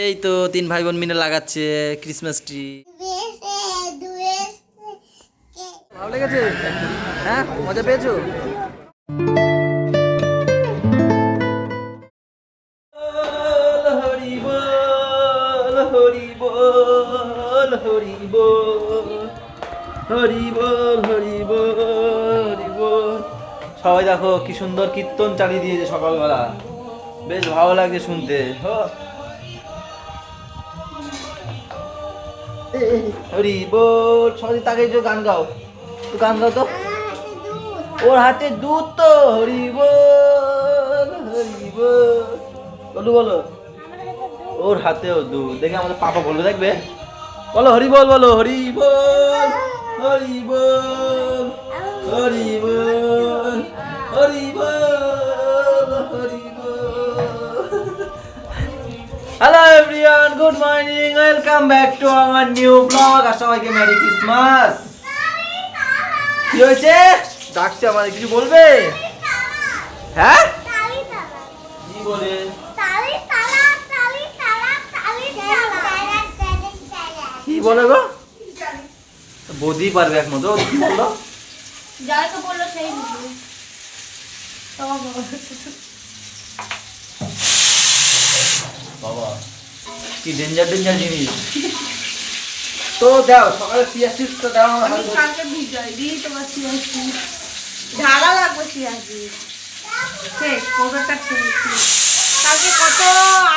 এই তো তিন ভাই বোন মিলে লাগাচ্ছে ক্রিসমাস ট্রি। ভালো লেগেছে? হ্যাঁ, মজা পেয়েছো? হরি বল হরি বল হরি বল হরি বল হরি বল হরি বল। সবাই দেখো কি সুন্দর কীর্তন চালিয়ে দিয়েছে সকালবেলা, বেশ ভালো লাগছে শুনতে। হরি বল। সবাই তাকে যে গান গাও, তো গান গাও তো। ওর হাতে দুধ তো। হরি বল হরি বল। বলো বলো, ওর হাতেও দুধ। দেখে আমাদের পাপা বলবে, দেখবে। বলো হরি বল, বলো হরি বল হরি বল হরি বল হরি বল হরি বল। Hello everyone, good morning, welcome back to our new blog. আর সবাইকে মেরি ক্রিসমাস। কি হয়েছে? ডাকছে আমাদের, কিছু বলবে? হ্যাঁ, কি বলে? কি বলে গো? বৌদি পারবে একমতো। কি বললো? বাবা কি ডেঞ্জার ডেঞ্জার জিনিস। তো দাও সকালে সিয়াসিড তো দাও। আমি কালকে ভিজাই দিই তোমার সিয়াসিড। ঢালা লাগবে সিয়াসিড। শেষ কোবরটা ছেড়ে। কালকে কত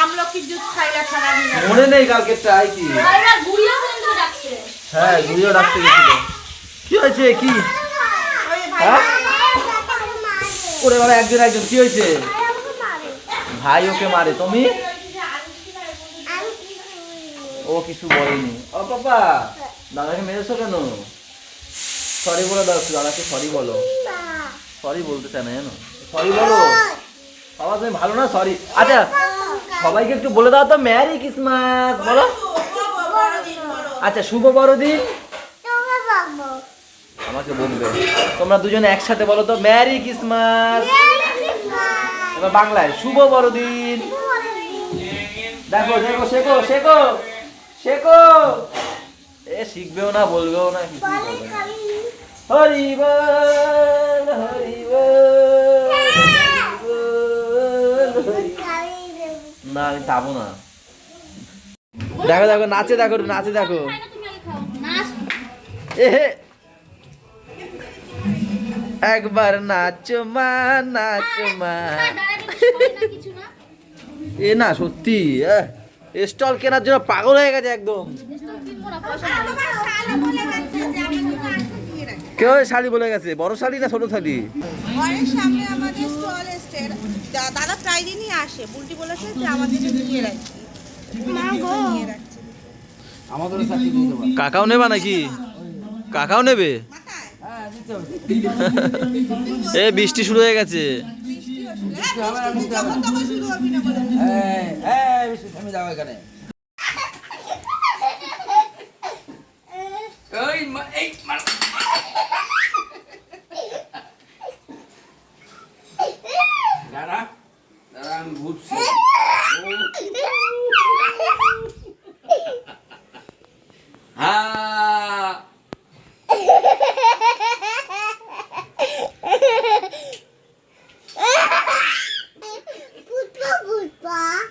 আমলকি জুস খাইলা সারা দিন। মনে নেই কালকে ট্রাই কি। আরে গুড়িয়া বন্ধু ডাকছে। হ্যাঁ, গুড়িয়া ডাকতে গেছিল। কি হয়েছে কি? হ্যাঁ, ওরে বাবা, একজন একজন। কি হয়েছে? ভাই ওকে মারে, তুমি? ও কিছু বলেনি। ও পাপা, দাদাকে মেরেছো কেন? সরি বলে দাও, দাদাকে সরি বলো। সরি বলতে চায় না জানো, সরি বলো। বাবা তুমি ভালো না, সরি। আচ্ছা সবাইকে একটু বলে দাও তো, মেরি ক্রিসমাস বলো। আচ্ছা, শুভ বড়দিন। আমাকে বলবে। তোমরা দুজনে একসাথে বলো তো, মেরি ক্রিসমাস। এবার বাংলায় শুভ বড়দিন। দেখো দেখো, শেখো শেখো শেখো। এ শিখবেও না, বলবেও না, কিছু বলবে না। হরি বল হরি বল হরি বল। না আমি খাবো না। দেখো দেখো নাচে, দেখো নাচে, দেখো। একবার নাচো মা, নাচো মা। এ না সত্যি স্টল কেনার জন্য পাগল হয়ে গেছে একদম। কেউ শাড়ি বলে গেছে? বড় শাড়ি না ছোট শাড়ি? ঘরের সামনে আমাদের স্টল এসছে। দাদা প্রায় দিনই আসে। বুলটি বলেছে যে আমাদের নিয়ে রাখছি। কাকাও নেবা নাকি? কাকাও নেবে? এ বৃষ্টি শুরু হয়ে গেছে। আমি ঘুরছি।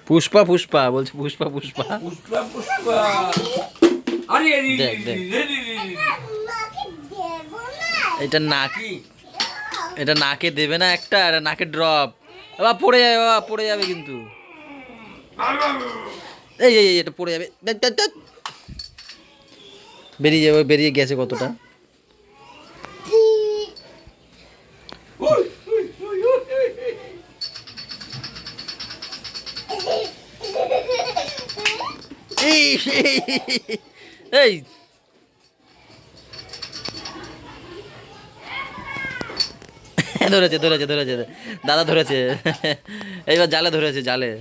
পুষ্পা পুষ্পা বলছে, পুষ্পা পুষ্পা। পুষ্পা পুষ্পা। আরে দেখ দেখ, এটা নাক, এটা নাকে দেবে না একটা, এটা নাকে ড্রপ। বাবা পড়ে যাবে, বাবা পড়ে যাবে কিন্তু। এই এই এটা পড়ে যাবে। বেরিয়ে যাবে, বেরিয়ে গেছে কতটা। এই ধরেছে ধরেছে ধরেছে, দাদা ধরেছে। এইবার জালে ধরেছে, জালে।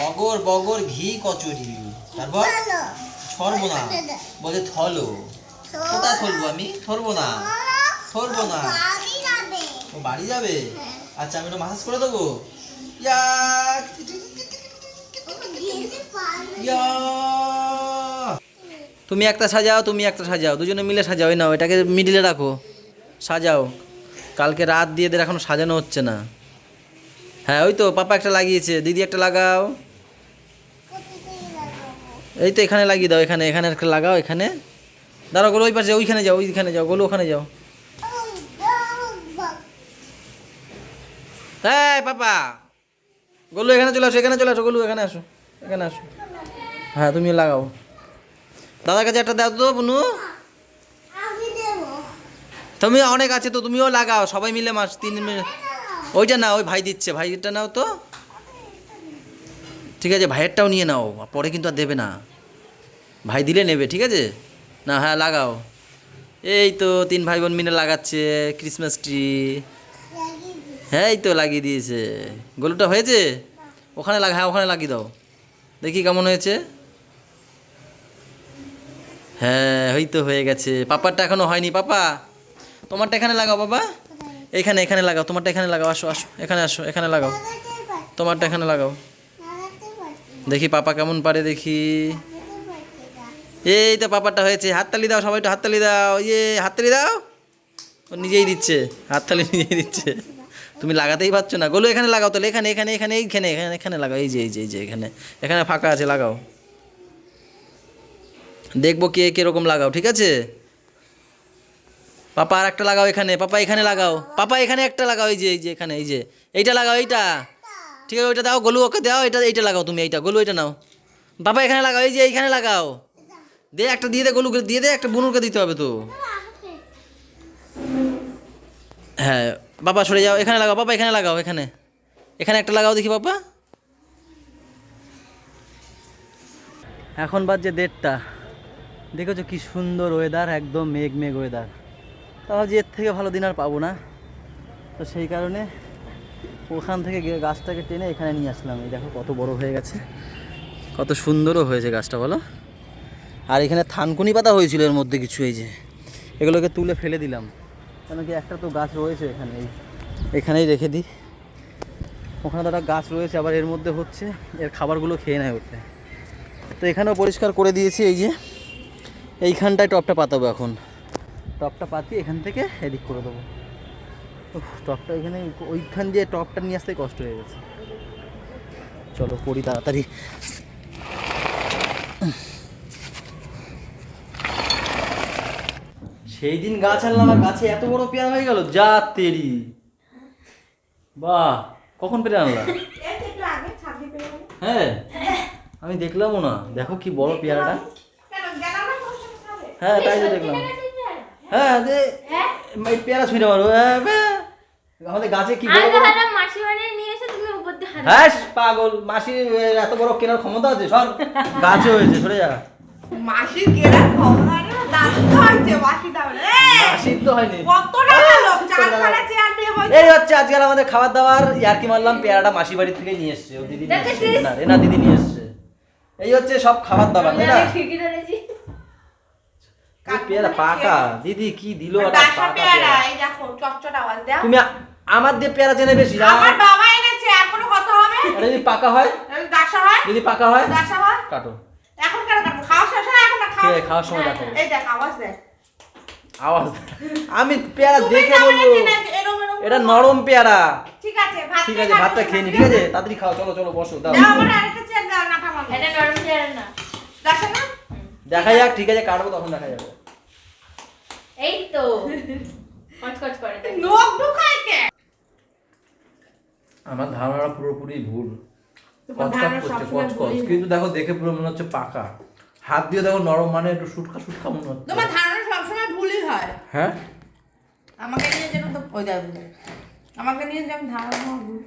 অগর বগর ঘি কচুরি। তারপর ছড়বো না, বলে থলো। কোথায় থলবো আমি? থরবো না, থরবো না। ও বাড়ি যাবে? আচ্ছা আমি একটু মাসাজ করে দেবো। ইয়া ইয়া। তুমি একটা সাজাও, তুমি একটা সাজাও, দুজনে মিলে সাজাও। এই নাও, এটাকে মিডিলে রাখো, সাজাও। কালকে রাত দিয়ে এদের এখনো সাজানো হচ্ছে না। হ্যাঁ ওই তো পাপা একটা লাগিয়েছে, দিদি একটা লাগাও। এই তো এখানে লাগিয়ে দাও, এখানে এখানে একটা লাগাও, এখানে দাঁড়াও। গোলু ওই পাশে, ওইখানে যাও, ওইখানে যাও গোলু, ওখানে যাও। হ্যাঁ পাপা, গোলু এখানে চলে আসো, এখানে চলে আসো গোলু, এখানে আসো, এখানে আসো। হ্যাঁ তুমি লাগাও। দাদার কাছে একটা দাও তো বুনু। তুমি অনেক আছে তো, তুমিও লাগাও, সবাই মিলে মাস 3 মিনিট। ওইটা না, ওই ভাই দিচ্ছে, ভাইয়েরটা নাও তো। ঠিক আছে ভাইয়েরটাও নিয়ে নাও, পরে কিন্তু আর দেবে না, ভাই দিলে নেবে, ঠিক আছে না? হ্যাঁ লাগাও। এই তো 3 ভাই বোন মিলে লাগাচ্ছে ক্রিসমাস ট্রি। হ্যাঁ এই তো লাগিয়ে দিয়েছে। গোলুটা হয়েছে? ওখানে লাগা, হ্যাঁ ওখানে লাগিয়ে দাও, দেখি কেমন হয়েছে। হ্যাঁ ওই তো হয়ে গেছে। পাপারটা এখনো হয়নি। পাপা তোমারটা এখানে লাগাও বাবা, এখানে এখানে লাগাও, তোমারটা এখানে লাগাও। আসো আসো, এখানে আসো, এখানে লাগাও, তোমারটা এখানে লাগাও। দেখি পাপা কেমন পারে দেখি। এই তো পাপারটা হয়েছে। হাততালি দাও সবাই, একটু হাততালি দাও। ইয়ে হাততালি দাও। ও নিজেই দিচ্ছে হাততালি, নিজেই দিচ্ছে। তুমি লাগাতেই পারছো না। গোলু এখানে লাগাও তাহলে, এখানে এখানে এখানে এইখানে এখানে এখানে লাগাও। এই যে এই যে এই যে এখানে, এখানে ফাঁকা আছে, লাগাও। দেখবো কে কীরকম লাগাও, ঠিক আছে? পাপা আর একটা লাগাও এখানে, পাপা এখানে লাগাও, পাপা এখানে একটা লাগাও। এই যে এই যে এখানে, এই যে এইটা লাগাও, এইটা ঠিক আছে। ওইটা দাও গোলু, ওকে দাও। এটা এইটা লাগাও তুমি, এইটা গোলু এইটা নাও। পাপা এখানে লাগাও, এই যে এইখানে লাগাও। দে একটা দিয়ে দে গোলুকে, দিয়ে দে একটা, বুনুরকে দিতে হবে তো। হ্যাঁ বাবা সরে যাও, এখানে লাগাও। পাপা এখানে লাগাও, এখানে এখানে একটা লাগাও দেখি পাপা। এখন বাজছে 1:30। দেখেছো কি সুন্দর ওয়েদার, একদম মেঘ মেঘ ওয়েদার। তাও যে এর থেকে ভালো দিন আর পাবো না, তো সেই কারণে ওখান থেকে গাছটাকে টেনে এখানে নিয়ে আসলাম। এই দেখো কত বড় হয়ে গেছে, কত সুন্দরও হয়েছে গাছটা বলো। আর এখানে থানকুনি পাতা হয়েছিল এর মধ্যে কিছু, এই যে এগুলোকে তুলে ফেলে দিলাম, কেন কি একটা তো গাছ রয়েছে এখানে, এখানেই রেখে দিই। ওখানে তো একটা গাছ রয়েছে, আবার এর মধ্যে হচ্ছে এর খাবারগুলো খেয়ে নেয় উঠলে। তো এখানেও পরিষ্কার করে দিয়েছি। এই যে এইখানটায় টপটা পাতাবো, এখন টপটা পাতিয়ে এখান থেকে এদিক করে দেবো। টপটা এখানে, ওইখান দিয়ে টপটা নিয়ে আসতে কষ্ট হয়ে গেছে। চলো করি তাড়াতাড়ি। সেই দিন গাছ আনলাম আর গাছে এত বড় পেয়ারা হয়ে গেল, যা তেরি। বাহ, কখন পেরে আনলাম? হ্যাঁ আমি দেখলামও না, দেখো কি বড় পেয়ারাটা। হ্যাঁ তাই তো দেখলাম। হ্যাঁ যে এই পেয়ারা ছুঁড়ে মারো। আমাদের গাছে কি বড় বড়। হ্যাঁ পাগল, মাসি এত বড় কেনার ক্ষমতা আছে? সর, গাছে হয়েছে, সরে যা। মাসির কেনার ক্ষমতা নেই, দাদু তো হয়েছে, মাসি দাও রে। মাসির তো হয়নি। কত টাকা লোক, 4খানা চেয়ার নিয়ে বসে। এই হচ্ছে আজকাল আমাদের খাবার দাবার। ইয়ার্কি মারলাম, পেয়ারাটা মাসি বাড়ি থেকে নিয়ে এসছে, ও দিদি নিয়ে এসছে, না রেনা দিদি নিয়ে এসছে। এই হচ্ছে সব খাবার দাবার, তাই না? পেয়ারা পাকা, দিদি কি দিল একটা পাকা পেয়ারা। এই দেখো চটচট আওয়াজ দাও। তুমি আমার দিয়ে পেয়ারা চেনে বেশি। আমার বাবা এনেছে, আর কোনো কথা হবে? আরে যদি পাকা হয়, দাসা হয়, যদি পাকা হয় দাসা হয়। কাটো। এখন কেন কাটবো? খাওয়া শেষ হয়, এখন না খাওয়া। খাওয়ার সময় দেখো। এই দেখ আওয়াজ দেখ, আওয়াজ। আমি পেয়ারা তুমি দেখে না বলবো বলেছি না যে এরম এরম এটা নরম পেয়ারা। ঠিক আছে, ভাত ঠিক আছে, ভাতটা খেয়ে নি, ঠিক আছে? তাড়াতাড়ি খাও, চলো চলো বসো, দাও। দাও আমার আরেকটা চেয়ার দাও, না থামাবো। এটা নরম চেয়ার না, দাসা না। দেখা যাক, ঠিক আছে কাটবো তখন দেখা যাবে। এই তো কচকচ করে দেখ। লোক ঢুকায় কে? আমার ধারণা পুরোপুরি ভুল। তোমার কচকচ ধারণা করছে, সবসময় কচকচ, ভুলই হয়। কিন্তু দেখো দেখে পুরো মনে হচ্ছে পাকা। হাত দিয়ে দেখো নরম, মানে একটু শুটকা শুটকা মনে হচ্ছে। তোমার ধারণা সবসময় ভুলই হয়। হ্যাঁ আমাকে নিয়ে যেন তো ওই দাও, আমাকে নিয়ে যেন ধারণা ভুল।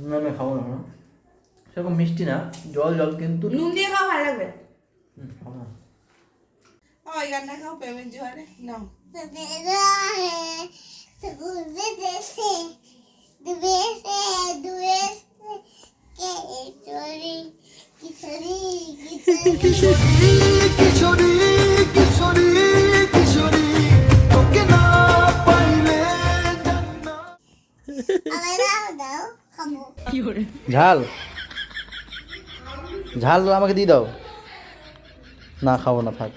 না আমি খাবো না, সেরকম মিষ্টি না, জল জল কিন্তু। নুন দিয়ে খাওয়া ভালো লাগবে। খাবো না। ওই গানটা খাও, প্রেমের জোয়ারে নাও। কিশোরী কিশোরী কিশোরী তোকে না পাইলে জানি না। ঝাল ঝাল আমাকে দিয়ে দাও। না খাবো না, থাক।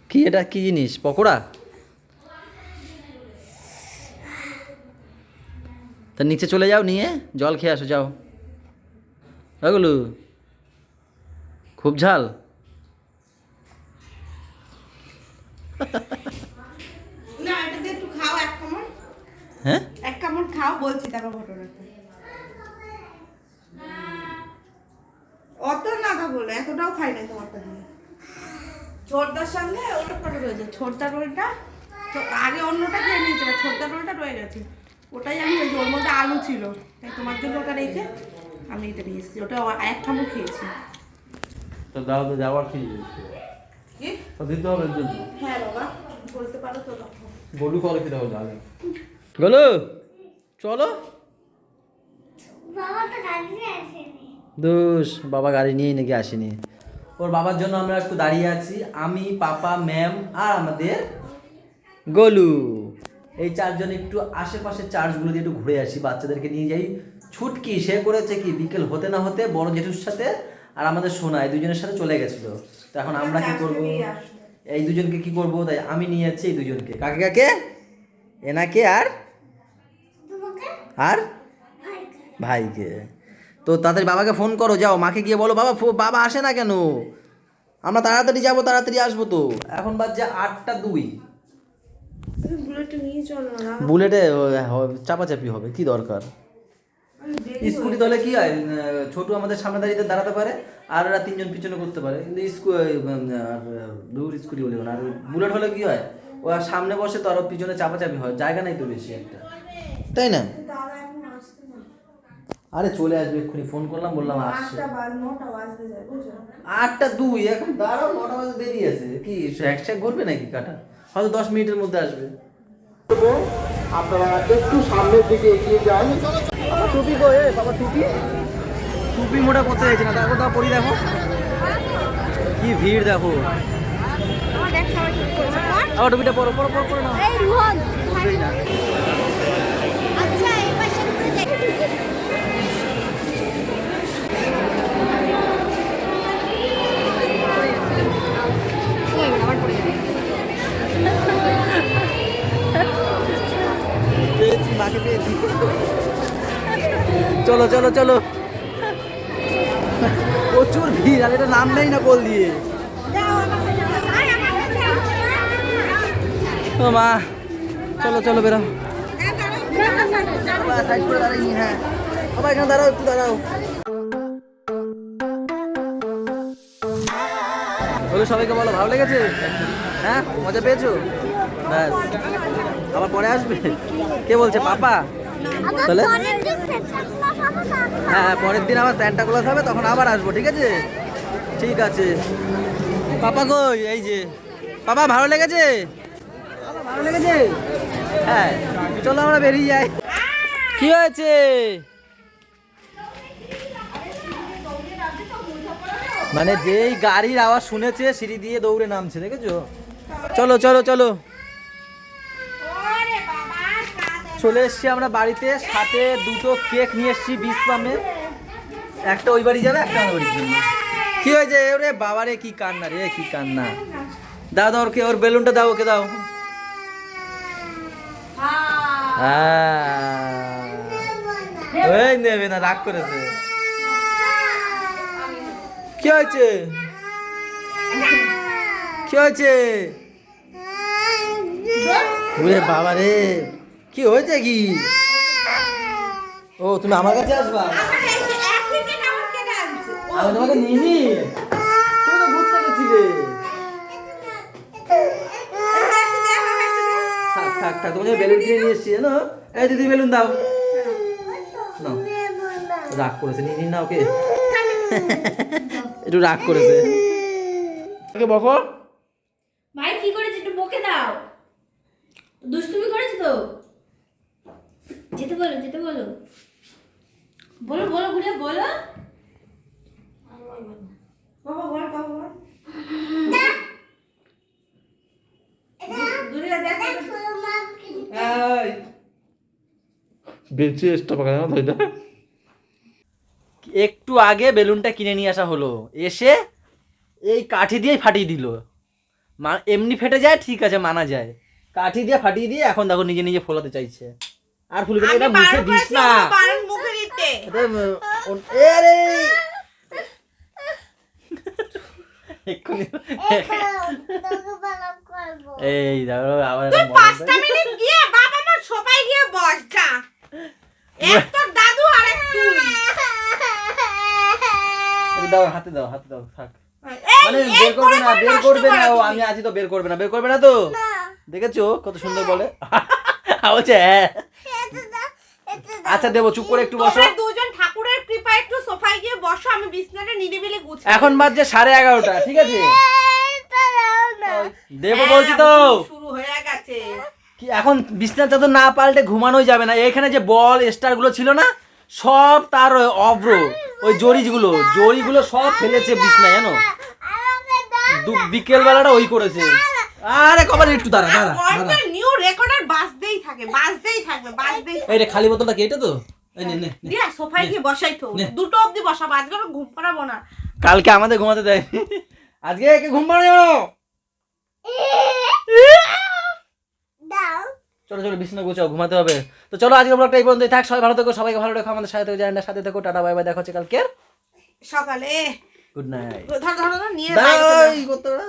কি এটা, কি জিনিস? পকোড়া? তা নিচে চলে যাও, নিয়ে জল খেয়ে আসো, যাও। ওগুলো খুব ঝাল। না, এটা দিয়ে একটু খাও, এক কামড়। হ্যাঁ, এক কামড় খাও, বলছি তারপর ঘটনাটা। অত না তা বলে, এতটাও খাই না তোমারটা দিয়ে। ছোটদার সঙ্গে ওটা পড়ে রয়েছে, ছোটদা রোলটা তো আগে অন্যটা খেয়ে নিয়েছিল, ছোটদা রোলটা রয়ে গেছে, ওটাই আমি ওই যে ওর মধ্যে আলু ছিল, তাই তোমার জন্য ওটা রেখে আমি এটা নিয়ে এসেছি, ওটা এক কামড় খেয়েছি। তো দাও তো, যাওয়ার কি কি? তো দিতে হবে জন্য। হ্যাঁ বাবা, বলতে পারো তো তখন। গোলু কল কি দাও, যাবে গোলু, চলো। দোষ, বাবা গাড়ি নিয়ে নাকি আসেনি। ওর বাবার জন্য আমরা একটু দাঁড়িয়ে আছি, আমি, পাপা, ম্যাম আর আমাদের গোলু। এই চারজন একটু আশেপাশের চার্চগুলো দিয়ে একটু ঘুরে আসি, বাচ্চাদেরকে নিয়ে যাই। ছুটকি সে করেছে কি, বিকেল হতে না হতে বড় জেঠুর সাথে আর আমাদের সোনা এই দুজনের সাথে চলে গেছিল। তো এখন আমরা কি করব, এই দুজনকে কি করব, তাই আমি নিয়ে যাচ্ছি এই দুজনকে। কাকে কাকে? এনাকে আর আর ভাইকে। তো তাড়াতাড়ি বাবাকে ফোন করো, যাও মাকে গিয়ে বলো, বাবা বাবা আসে না কেন, আমরা তাড়াতাড়ি যাবো, তাড়াতাড়ি আসবো। তো এখন বাজছে 8:02। বুলেটটা নিয়ে চলো না। বুলেটে চাপাচাপি হবে, কি দরকার? স্কুটি তাহলে কি হয়, ছোট আমাদের সামনে দাঁড়িয়ে দাঁড়াতে পারে আর ওরা তিনজন পিছনে করতে পারে, কিন্তু দূর স্কুটি বলে আর বুলেট হলে কি হয়, ও আর সামনে বসে তো আরো পিছনে চাপাচাপি হয়, জায়গা নাই তো বেশি একটা, তাই না? দাদা এখন আসতে না। আরে চলে আসবে এক্ষুনি, ফোন করলাম, বললাম আসছে। 9টা বাজতে যায়, বুঝছো? 8:02, এখন দাঁড়াও, 9টা বাজে দেরি আছে, কি একসাথে ঘুরবে নাকি কাটা? হয়তো 10 মিনিটের মধ্যে আসবে। আপনারা একটু সামনের দিকে এগিয়ে যান। বাবা টুপি গো, বাবা টুপি, টুপি মোটা করতে যাচ্ছে না, দেখো তা পরি, দেখো কি ভিড়, দেখো। আবার টুপিটা পরো পরো পরো পরো না, পরবেই না। পেয়েছি, মাকে পেয়েছি। চলো চলো চলো, প্রচুর ভিড়, আর এটা নাম নেই না কোল দিয়ে। ও মা, চলো চলো বেরো। সাইড করে দাঁড়াইনি, হ্যাঁ বাবা এখানে দাঁড়াও, একটু দাঁড়াও। বলো সবাইকে, বলো ভালো লেগেছে, হ্যাঁ মজা পেয়েছো, ব্যাস আবার পরে আসবে। কে বলছে, পাপা? তাহলে হ্যাঁ, পরের দিন আবার স্যান্টা ক্লজ হবে, তখন আবার আসবো, ঠিক আছে? ঠিক আছে। পাপা কই? এই যে পাপা, ভালো লেগেছে? ভালো লেগেছে, হ্যাঁ চলো আমরা বেরিয়ে যাই। কি হয়েছে? মানে যেই গাড়ির আওয়াজ শুনেছে সিঁড়ি দিয়ে দৌড়ে নামছে, দেখেছো? চলো চলো চলো, চলে এসছি আমরা বাড়িতে, সাথে 2টো কেক নিয়ে এসছি 20 পামের, একটা ওই বাড়ি যাবে, একটা আমার বাড়ির জন্য। কি হয়েছে? ওরে বাবারে, কি কান্না রে, কি কান্না। দাও দাও, ওকে ওর বেলুনটা দাও, ওকে দাও। ওই নেবে না, রাগ করেছে। কি হয়েছে? কি হয়েছে? ওরে বাবা রে, কি হয়েছে কি? ও তুমি আমার কাছে আসবা? আমি তোমাকে নিইনি, তুমি তো ঘুরতে গেছিলে। থাক থাক থাক, তোমাকে বেলুন কিনে নিয়ে এসছি জানো। এই দিদি বেলুন দাও, নাও। রাগ করেছে, নিই না ওকে, একটু রাগ করেছে। ওকে বকো। ভাই কি করেছে একটু বকে দাও, দুষ্টুমি করেছে তো। যেতে বলো, যেতে বলো, বলো বলো ঘুরে বলো। বাবা বল, বাবা বল। দূরে দেখ। এই বেঁচে এসটা পাকা জানো তো এটা। একটু আগে বেলুনটা কিনে নিয়ে আসা হলো, এসে এই কাঠি দিয়ে ফাটিয়ে দিল। এমনি ফেটে যায় ঠিক আছে, মানা যায়, কাঠি দিয়ে ফাটিয়ে দিয়ে এখন দেখো নিজে নিজে ফোলাতে চাইছে। আর ফুলবে না, এটা মুখে দিস না, মুখে দিতে এটা আরে এক্ষুনি এই দেখো আবার একটা মজা 5টা মিনিট গিয়ে বাবা মা সবাই গিয়ে বস যা। এক তোর দাদু আর এক তুই। এই দাও, হাতে দাও, হাতে দাও, থাক। এই, মানে এই বের করবে না, করে বের নষ্ট করবে না, করো ও তুমি। আমি আছি তো, বের করবে না, বের করবে না তো, দেখেছো কত সুন্দর বলে। বলছে হ্যাঁ আচ্ছা দেবো, চুপ করে একটু বসো। তোমরা দুজন ঠাকুরের কৃপায় একটু সোফায় গিয়ে বসো, আমি বিছনাটা নিরিবিলি গুছাই। এখন বাজছে 11:30, ঠিক আছে দেবো বলছি তো। শুরু হয়ে গেছে। কি এখন বিছনার চাদর না পাল্টে ঘুমানোই যাবে না। এখানে যে বল স্টার গুলো ছিল না, সব তার অভ্র, ওই জড়িগুলো সব ফেলেছে বিছনায়, জানো, বিকেল বেলাটা ওই করেছে। আরে কবার একটু দাঁড়া দাঁড়া দাঁড়া, নিউ রেকর্ডার বাজতেই থাকবে। এইটা খালি বোতলটা কি এটা তো, এই নে নে নে। দিয়া সোফায় গিয়ে বসাই তো, নে। 2টো অবধি বসাবো, আজকে আর ঘুম পাড়াবো না। কালকে আমাদের ঘুমাতে দেয়, আজকে একে ঘুম পাড়ানো যাবে না। চলো চলো বিছানা গোছাও, ঘুমাতে হবে। তো চলো আজকে ব্লগটা এই পর্যন্তই থাক। সবাই ভালো থেকো, সবাইকে ভালো রেখো, আমাদের সাথে থেকো, জানেন সাথে থেকো, টাটা বাই বাই, দেখা হচ্ছে কালকে, সকালে গুড নাইট। ধর নিয়ে বাইরে চলে যাও। দাঁড়াই কতটা